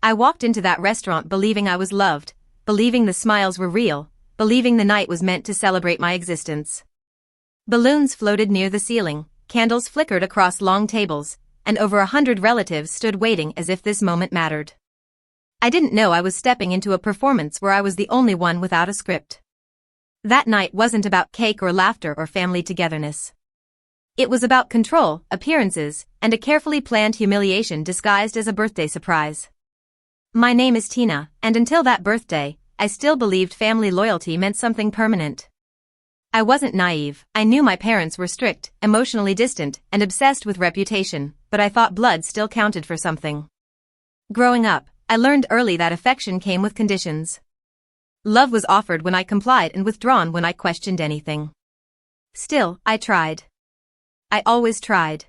I walked into that restaurant believing I was loved, believing the smiles were real, believing the night was meant to celebrate my existence. Balloons floated near the ceiling, candles flickered across long tables, and over 100 relatives stood waiting as if this moment mattered. I didn't know I was stepping into a performance where I was the only one without a script. That night wasn't about cake or laughter or family togetherness. It was about control, appearances, and a carefully planned humiliation disguised as a birthday surprise. My name is Tina, and until that birthday, I still believed family loyalty meant something permanent. I wasn't naive. I knew my parents were strict, emotionally distant, and obsessed with reputation, but I thought blood still counted for something. Growing up, I learned early that affection came with conditions. Love was offered when I complied and withdrawn when I questioned anything. Still, I tried. I always tried.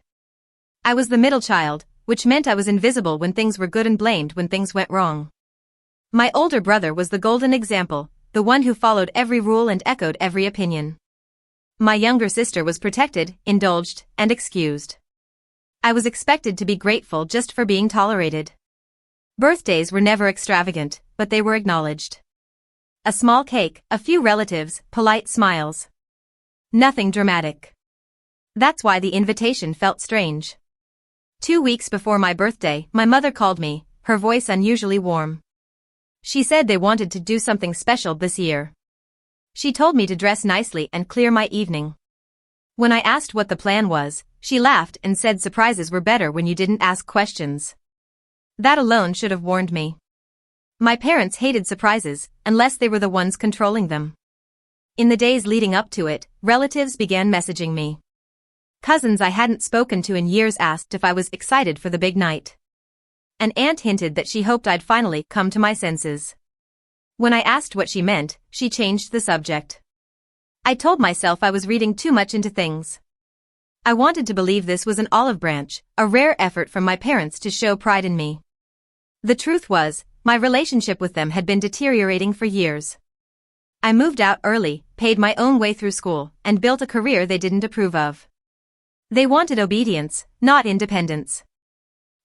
I was the middle child, which meant I was invisible when things were good and blamed when things went wrong. My older brother was the golden example, the one who followed every rule and echoed every opinion. My younger sister was protected, indulged, and excused. I was expected to be grateful just for being tolerated. Birthdays were never extravagant, but they were acknowledged. A small cake, a few relatives, polite smiles. Nothing dramatic. That's why the invitation felt strange. 2 weeks before my birthday, my mother called me, her voice unusually warm. She said they wanted to do something special this year. She told me to dress nicely and clear my evening. When I asked what the plan was, she laughed and said surprises were better when you didn't ask questions. That alone should have warned me. My parents hated surprises, unless they were the ones controlling them. In the days leading up to it, relatives began messaging me. Cousins I hadn't spoken to in years asked if I was excited for the big night. An aunt hinted that she hoped I'd finally come to my senses. When I asked what she meant, she changed the subject. I told myself I was reading too much into things. I wanted to believe this was an olive branch, a rare effort from my parents to show pride in me. The truth was, my relationship with them had been deteriorating for years. I moved out early, paid my own way through school, and built a career they didn't approve of. They wanted obedience, not independence.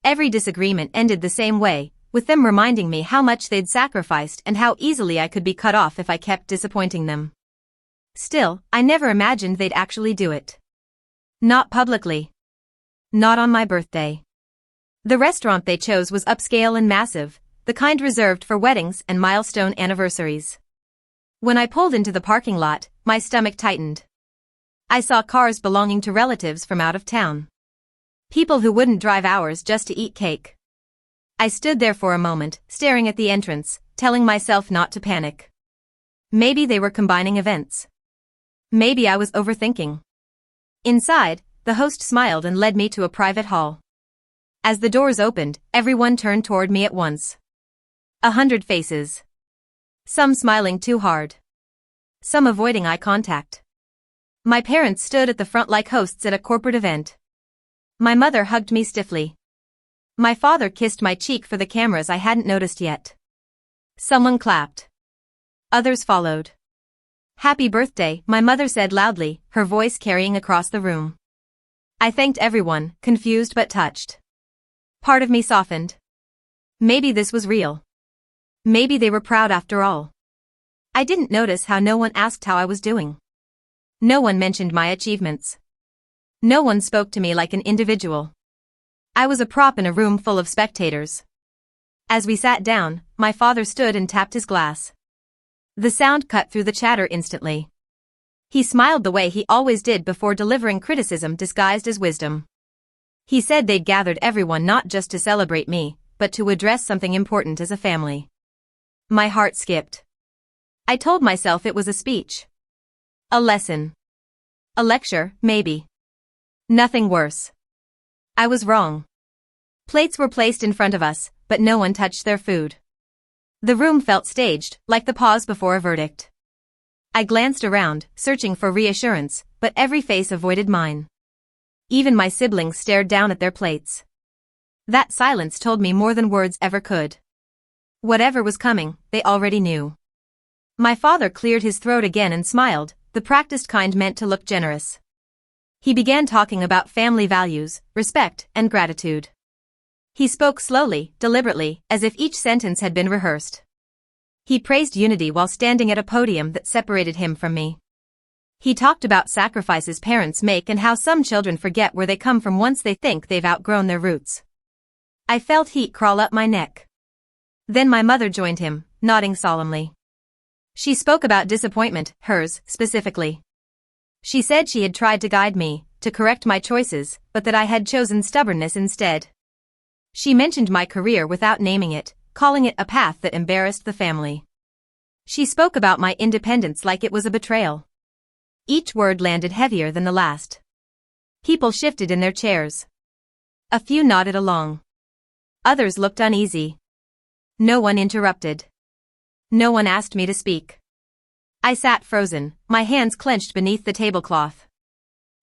Every disagreement ended the same way, with them reminding me how much they'd sacrificed and how easily I could be cut off if I kept disappointing them. Still, I never imagined they'd actually do it. Not publicly. Not on my birthday. The restaurant they chose was upscale and massive, the kind reserved for weddings and milestone anniversaries. When I pulled into the parking lot, my stomach tightened. I saw cars belonging to relatives from out of town. People who wouldn't drive hours just to eat cake. I stood there for a moment, staring at the entrance, telling myself not to panic. Maybe they were combining events. Maybe I was overthinking. Inside, the host smiled and led me to a private hall. As the doors opened, everyone turned toward me at once. 100 faces. Some smiling too hard. Some avoiding eye contact. My parents stood at the front like hosts at a corporate event. My mother hugged me stiffly. My father kissed my cheek for the cameras I hadn't noticed yet. Someone clapped. Others followed. "Happy birthday," my mother said loudly, her voice carrying across the room. I thanked everyone, confused but touched. Part of me softened. Maybe this was real. Maybe they were proud after all. I didn't notice how no one asked how I was doing. No one mentioned my achievements. No one spoke to me like an individual. I was a prop in a room full of spectators. As we sat down, my father stood and tapped his glass. The sound cut through the chatter instantly. He smiled the way he always did before delivering criticism disguised as wisdom. He said they'd gathered everyone not just to celebrate me, but to address something important as a family. My heart skipped. I told myself it was a speech. A lesson. A lecture, maybe. Nothing worse. I was wrong. Plates were placed in front of us, but no one touched their food. The room felt staged, like the pause before a verdict. I glanced around, searching for reassurance, but every face avoided mine. Even my siblings stared down at their plates. That silence told me more than words ever could. Whatever was coming, they already knew. My father cleared his throat again and smiled, the practiced kind meant to look generous. He began talking about family values, respect, and gratitude. He spoke slowly, deliberately, as if each sentence had been rehearsed. He praised unity while standing at a podium that separated him from me. He talked about sacrifices parents make and how some children forget where they come from once they think they've outgrown their roots. I felt heat crawl up my neck. Then my mother joined him, nodding solemnly. She spoke about disappointment, hers, specifically. She said she had tried to guide me, to correct my choices, but that I had chosen stubbornness instead. She mentioned my career without naming it, calling it a path that embarrassed the family. She spoke about my independence like it was a betrayal. Each word landed heavier than the last. People shifted in their chairs. A few nodded along. Others looked uneasy. No one interrupted. No one asked me to speak. I sat frozen, my hands clenched beneath the tablecloth.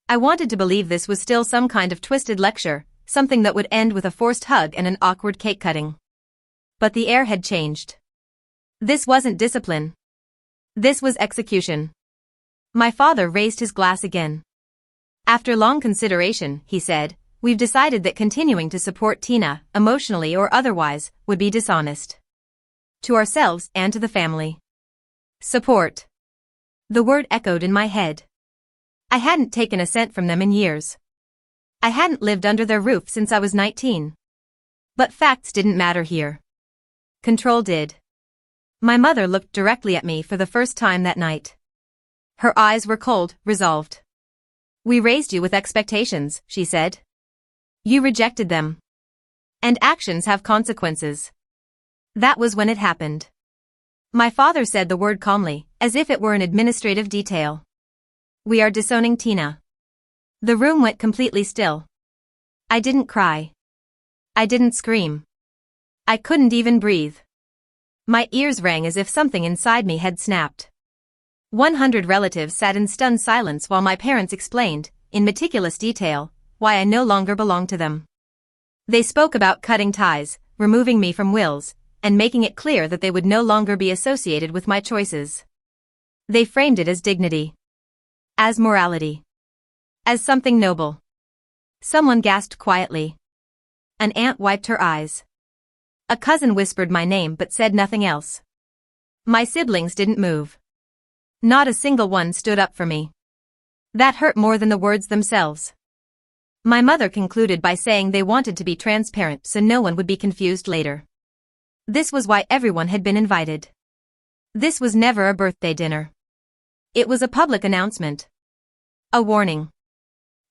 I wanted to believe this was still some kind of twisted lecture, something that would end with a forced hug and an awkward cake cutting. But the air had changed. This wasn't discipline. This was execution. My father raised his glass again. After long consideration, he said, we've decided that continuing to support Tina, emotionally or otherwise, would be dishonest. To ourselves and to the family. Support. The word echoed in my head. I hadn't taken a cent from them in years. I hadn't lived under their roof since I was 19. But facts didn't matter here. Control did. My mother looked directly at me for the first time that night. Her eyes were cold, resolved. We raised you with expectations, she said. You rejected them. And actions have consequences. That was when it happened. My father said the word calmly, as if it were an administrative detail. We are disowning Tina. The room went completely still. I didn't cry. I didn't scream. I couldn't even breathe. My ears rang as if something inside me had snapped. 100 relatives sat in stunned silence while my parents explained, in meticulous detail, why I no longer belonged to them. They spoke about cutting ties, removing me from wills, and making it clear that they would no longer be associated with my choices. They framed it as dignity. As morality. As something noble. Someone gasped quietly. An aunt wiped her eyes. A cousin whispered my name but said nothing else. My siblings didn't move. Not a single one stood up for me. That hurt more than the words themselves. My mother concluded by saying they wanted to be transparent so no one would be confused later. This was why everyone had been invited. This was never a birthday dinner. It was a public announcement. A warning.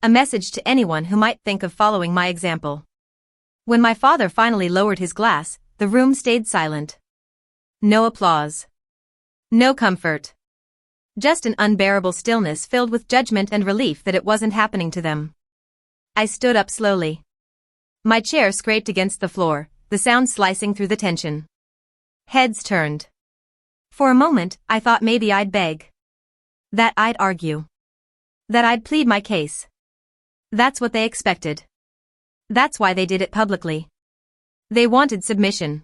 A message to anyone who might think of following my example. When my father finally lowered his glass, the room stayed silent. No applause. No comfort. Just an unbearable stillness filled with judgment and relief that it wasn't happening to them. I stood up slowly. My chair scraped against the floor, the sound slicing through the tension. Heads turned. For a moment, I thought maybe I'd beg. That I'd argue. That I'd plead my case. That's what they expected. That's why they did it publicly. They wanted submission.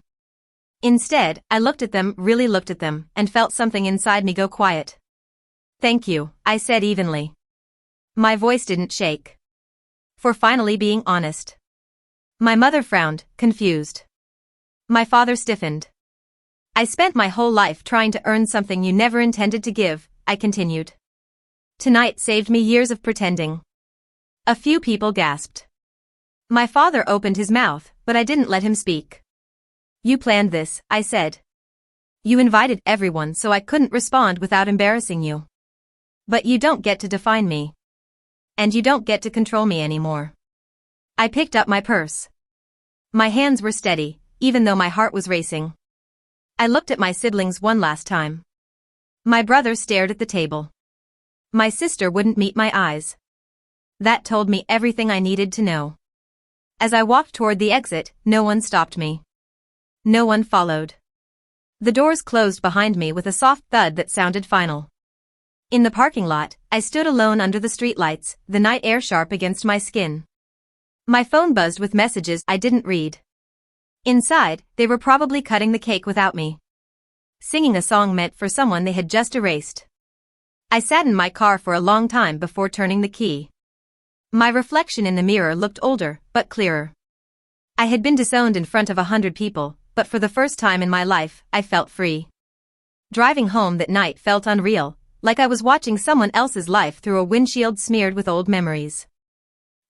Instead, I looked at them, really looked at them, and felt something inside me go quiet. Thank you, I said evenly. My voice didn't shake. For finally being honest. My mother frowned, confused. My father stiffened. I spent my whole life trying to earn something you never intended to give, I continued. Tonight saved me years of pretending. A few people gasped. My father opened his mouth, but I didn't let him speak. You planned this, I said. You invited everyone so I couldn't respond without embarrassing you. But you don't get to define me. And you don't get to control me anymore. I picked up my purse. My hands were steady, even though my heart was racing. I looked at my siblings one last time. My brother stared at the table. My sister wouldn't meet my eyes. That told me everything I needed to know. As I walked toward the exit, no one stopped me. No one followed. The doors closed behind me with a soft thud that sounded final. In the parking lot, I stood alone under the streetlights, the night air sharp against my skin. My phone buzzed with messages I didn't read. Inside, they were probably cutting the cake without me. Singing a song meant for someone they had just erased. I sat in my car for a long time before turning the key. My reflection in the mirror looked older, but clearer. I had been disowned in front of 100 people, but for the first time in my life, I felt free. Driving home that night felt unreal, like I was watching someone else's life through a windshield smeared with old memories.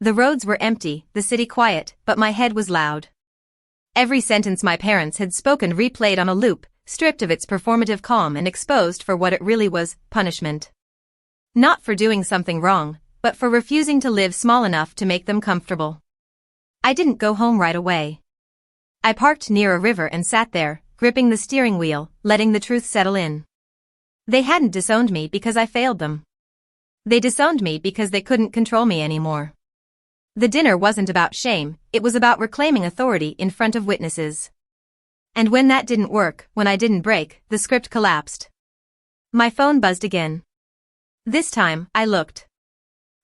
The roads were empty, the city quiet, but my head was loud. Every sentence my parents had spoken replayed on a loop, stripped of its performative calm and exposed for what it really was, punishment. Not for doing something wrong, but for refusing to live small enough to make them comfortable. I didn't go home right away. I parked near a river and sat there, gripping the steering wheel, letting the truth settle in. They hadn't disowned me because I failed them. They disowned me because they couldn't control me anymore. The dinner wasn't about shame, it was about reclaiming authority in front of witnesses. And when that didn't work, when I didn't break, the script collapsed. My phone buzzed again. This time, I looked.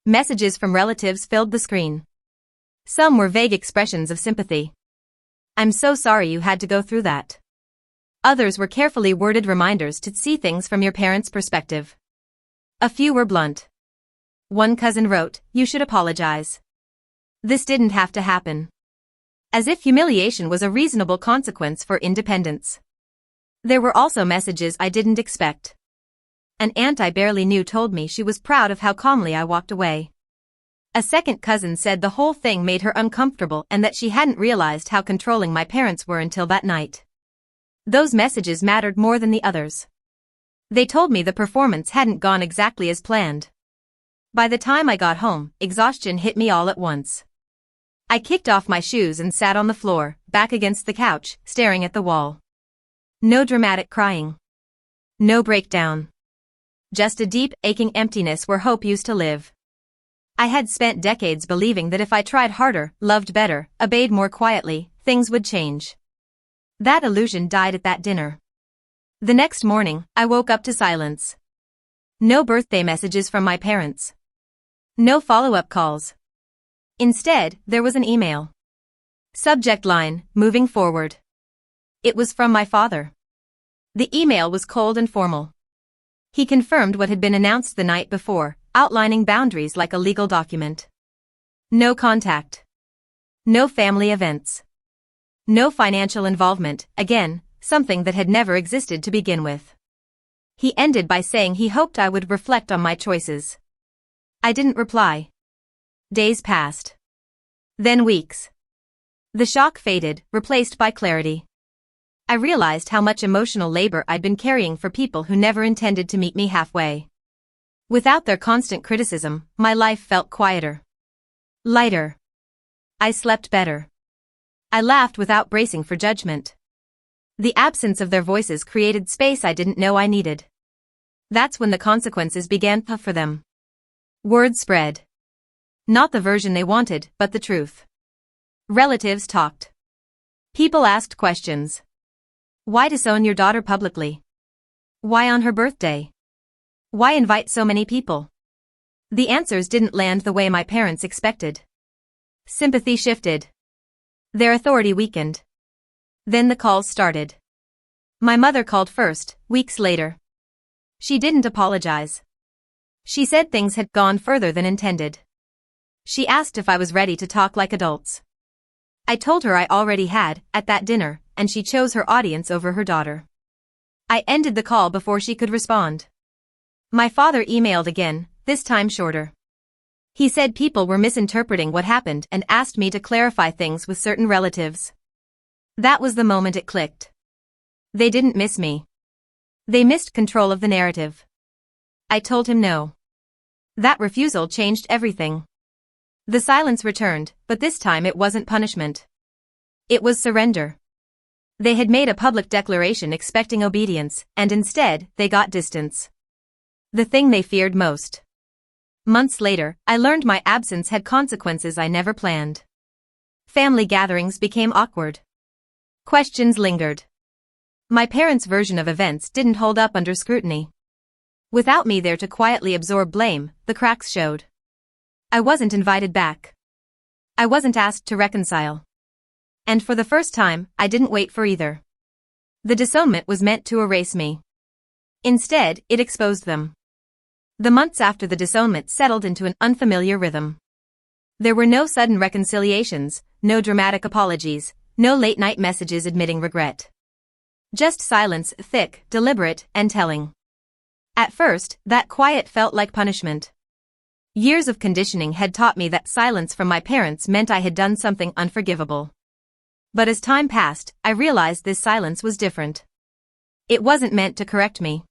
Messages from relatives filled the screen. Some were vague expressions of sympathy. "I'm so sorry you had to go through that." Others were carefully worded reminders to see things from your parents' perspective. A few were blunt. One cousin wrote, "You should apologize. This didn't have to happen." As if humiliation was a reasonable consequence for independence. There were also messages I didn't expect. An aunt I barely knew told me she was proud of how calmly I walked away. A second cousin said the whole thing made her uncomfortable and that she hadn't realized how controlling my parents were until that night. Those messages mattered more than the others. They told me the performance hadn't gone exactly as planned. By the time I got home, exhaustion hit me all at once. I kicked off my shoes and sat on the floor, back against the couch, staring at the wall. No dramatic crying. No breakdown. Just a deep, aching emptiness where hope used to live. I had spent decades believing that if I tried harder, loved better, obeyed more quietly, things would change. That illusion died at that dinner. The next morning, I woke up to silence. No birthday messages from my parents. No follow-up calls. Instead, there was an email. Subject line, "Moving forward." It was from my father. The email was cold and formal. He confirmed what had been announced the night before, outlining boundaries like a legal document. No contact. No family events. No financial involvement, again, something that had never existed to begin with. He ended by saying he hoped I would reflect on my choices. I didn't reply. Days passed. Then weeks. The shock faded, replaced by clarity. I realized how much emotional labor I'd been carrying for people who never intended to meet me halfway. Without their constant criticism, my life felt quieter. Lighter. I slept better. I laughed without bracing for judgment. The absence of their voices created space I didn't know I needed. That's when the consequences began for them. Word spread. Not the version they wanted, but the truth. Relatives talked. People asked questions. Why disown your daughter publicly? Why on her birthday? Why invite so many people? The answers didn't land the way my parents expected. Sympathy shifted. Their authority weakened. Then the calls started. My mother called first, weeks later. She didn't apologize. She said things had gone further than intended. She asked if I was ready to talk like adults. I told her I already had, at that dinner, and she chose her audience over her daughter. I ended the call before she could respond. My father emailed again, this time shorter. He said people were misinterpreting what happened and asked me to clarify things with certain relatives. That was the moment it clicked. They didn't miss me. They missed control of the narrative. I told him no. That refusal changed everything. The silence returned, but this time it wasn't punishment. It was surrender. They had made a public declaration expecting obedience, and instead, they got distance. The thing they feared most. Months later, I learned my absence had consequences I never planned. Family gatherings became awkward. Questions lingered. My parents' version of events didn't hold up under scrutiny. Without me there to quietly absorb blame, the cracks showed. I wasn't invited back. I wasn't asked to reconcile. And for the first time, I didn't wait for either. The disownment was meant to erase me. Instead, it exposed them. The months after the disownment settled into an unfamiliar rhythm. There were no sudden reconciliations, no dramatic apologies, no late-night messages admitting regret. Just silence, thick, deliberate, and telling. At first, that quiet felt like punishment. Years of conditioning had taught me that silence from my parents meant I had done something unforgivable. But as time passed, I realized this silence was different. It wasn't meant to correct me.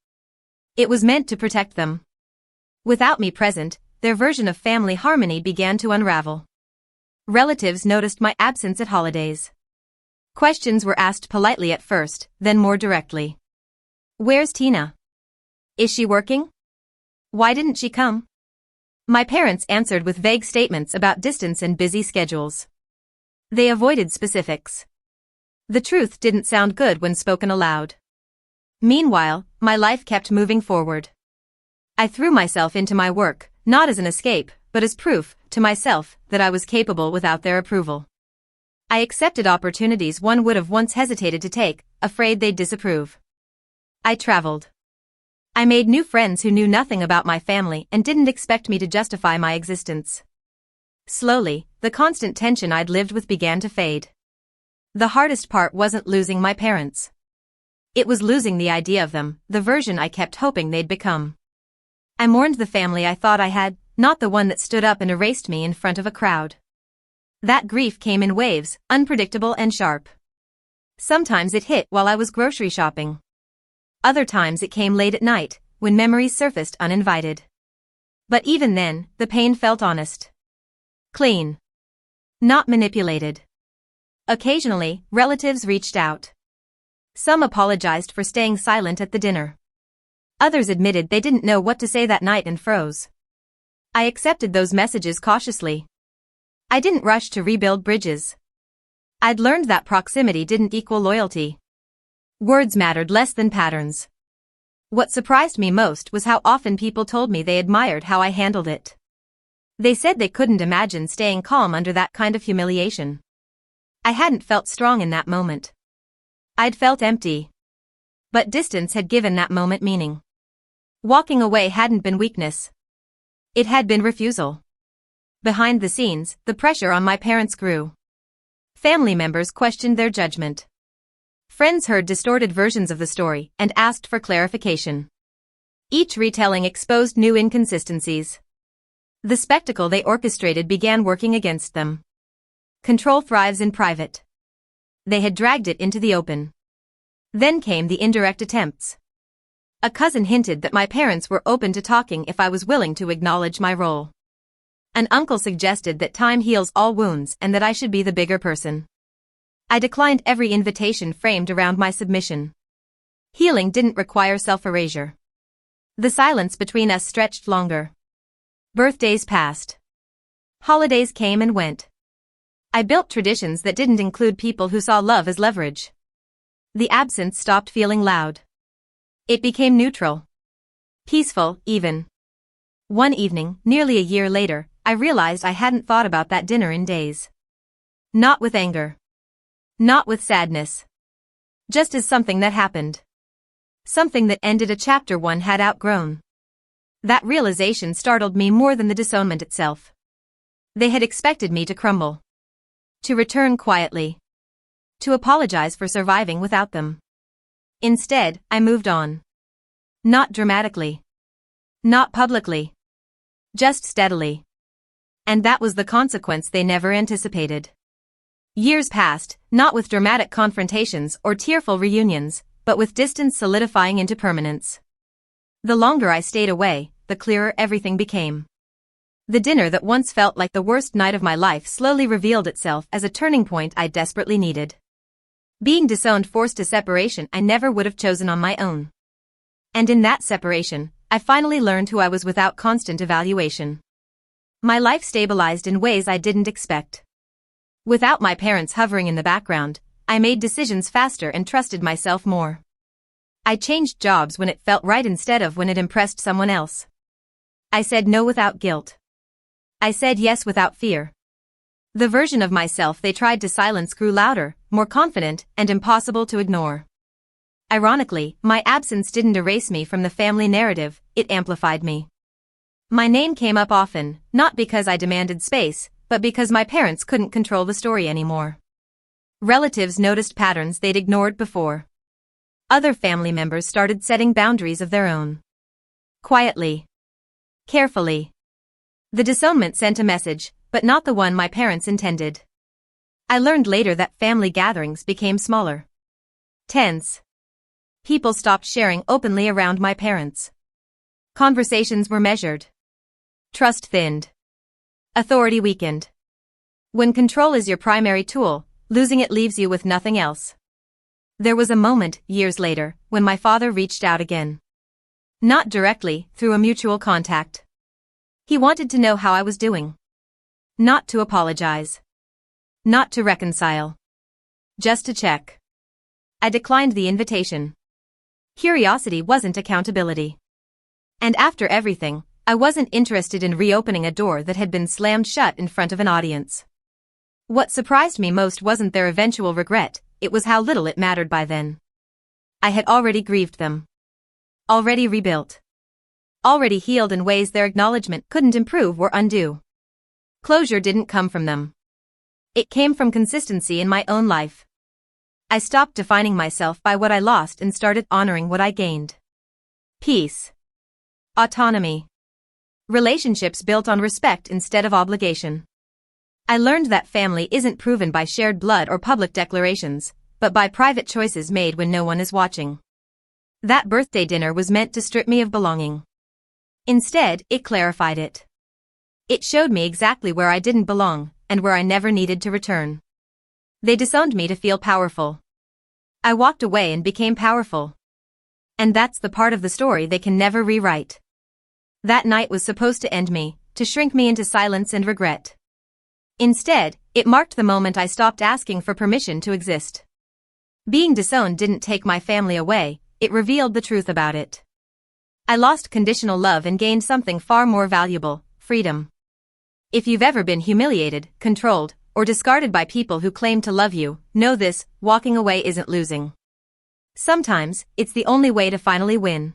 It was meant to protect them. Without me present, their version of family harmony began to unravel. Relatives noticed my absence at holidays. Questions were asked politely at first, then more directly. "Where's Tina? Is she working? Why didn't she come?" My parents answered with vague statements about distance and busy schedules. They avoided specifics. The truth didn't sound good when spoken aloud. Meanwhile, my life kept moving forward. I threw myself into my work, not as an escape, but as proof, to myself, that I was capable without their approval. I accepted opportunities one would have once hesitated to take, afraid they'd disapprove. I traveled. I made new friends who knew nothing about my family and didn't expect me to justify my existence. Slowly, the constant tension I'd lived with began to fade. The hardest part wasn't losing my parents. It was losing the idea of them, the version I kept hoping they'd become. I mourned the family I thought I had, not the one that stood up and erased me in front of a crowd. That grief came in waves, unpredictable and sharp. Sometimes it hit while I was grocery shopping. Other times it came late at night, when memories surfaced uninvited. But even then, the pain felt honest. Clean. Not manipulated. Occasionally, relatives reached out. Some apologized for staying silent at the dinner. Others admitted they didn't know what to say that night and froze. I accepted those messages cautiously. I didn't rush to rebuild bridges. I'd learned that proximity didn't equal loyalty. Words mattered less than patterns. What surprised me most was how often people told me they admired how I handled it. They said they couldn't imagine staying calm under that kind of humiliation. I hadn't felt strong in that moment. I'd felt empty. But distance had given that moment meaning. Walking away hadn't been weakness. It had been refusal. Behind the scenes, the pressure on my parents grew. Family members questioned their judgment. Friends heard distorted versions of the story and asked for clarification. Each retelling exposed new inconsistencies. The spectacle they orchestrated began working against them. Control thrives in private. They had dragged it into the open. Then came the indirect attempts. A cousin hinted that my parents were open to talking if I was willing to acknowledge my role. An uncle suggested that time heals all wounds and that I should be the bigger person. I declined every invitation framed around my submission. Healing didn't require self-erasure. The silence between us stretched longer. Birthdays passed. Holidays came and went. I built traditions that didn't include people who saw love as leverage. The absence stopped feeling loud. It became neutral. Peaceful, even. One evening, nearly a year later, I realized I hadn't thought about that dinner in days. Not with anger. Not with sadness. Just as something that happened. Something that ended a chapter one had outgrown. That realization startled me more than the disownment itself. They had expected me to crumble. To return quietly. To apologize for surviving without them. Instead, I moved on. Not dramatically. Not publicly. Just steadily. And that was the consequence they never anticipated. Years passed, not with dramatic confrontations or tearful reunions, but with distance solidifying into permanence. The longer I stayed away, the clearer everything became. The dinner that once felt like the worst night of my life slowly revealed itself as a turning point I desperately needed. Being disowned forced a separation I never would have chosen on my own. And in that separation, I finally learned who I was without constant evaluation. My life stabilized in ways I didn't expect. Without my parents hovering in the background, I made decisions faster and trusted myself more. I changed jobs when it felt right instead of when it impressed someone else. I said no without guilt. I said yes without fear. The version of myself they tried to silence grew louder, more confident, and impossible to ignore. Ironically, my absence didn't erase me from the family narrative, it amplified me. My name came up often, not because I demanded space, but because my parents couldn't control the story anymore. Relatives noticed patterns they'd ignored before. Other family members started setting boundaries of their own. Quietly. Carefully. The disownment sent a message, but not the one my parents intended. I learned later that family gatherings became smaller. Tense. People stopped sharing openly around my parents. Conversations were measured. Trust thinned. Authority weakened. When control is your primary tool, losing it leaves you with nothing else. There was a moment, years later, when my father reached out again. Not directly, through a mutual contact. He wanted to know how I was doing. Not to apologize. Not to reconcile. Just to check. I declined the invitation. Curiosity wasn't accountability. And after everything, I wasn't interested in reopening a door that had been slammed shut in front of an audience. What surprised me most wasn't their eventual regret, it was how little it mattered by then. I had already grieved them. Already rebuilt. Already healed in ways their acknowledgement couldn't improve or undo. Closure didn't come from them. It came from consistency in my own life. I stopped defining myself by what I lost and started honoring what I gained. Peace. Autonomy. Relationships built on respect instead of obligation. I learned that family isn't proven by shared blood or public declarations, but by private choices made when no one is watching. That birthday dinner was meant to strip me of belonging. Instead, it clarified it. It showed me exactly where I didn't belong, and where I never needed to return. They disowned me to feel powerful. I walked away and became powerful. And that's the part of the story they can never rewrite. That night was supposed to end me, to shrink me into silence and regret. Instead, it marked the moment I stopped asking for permission to exist. Being disowned didn't take my family away, it revealed the truth about it. I lost conditional love and gained something far more valuable, freedom. If you've ever been humiliated, controlled, or discarded by people who claim to love you, know this: walking away isn't losing. Sometimes, it's the only way to finally win.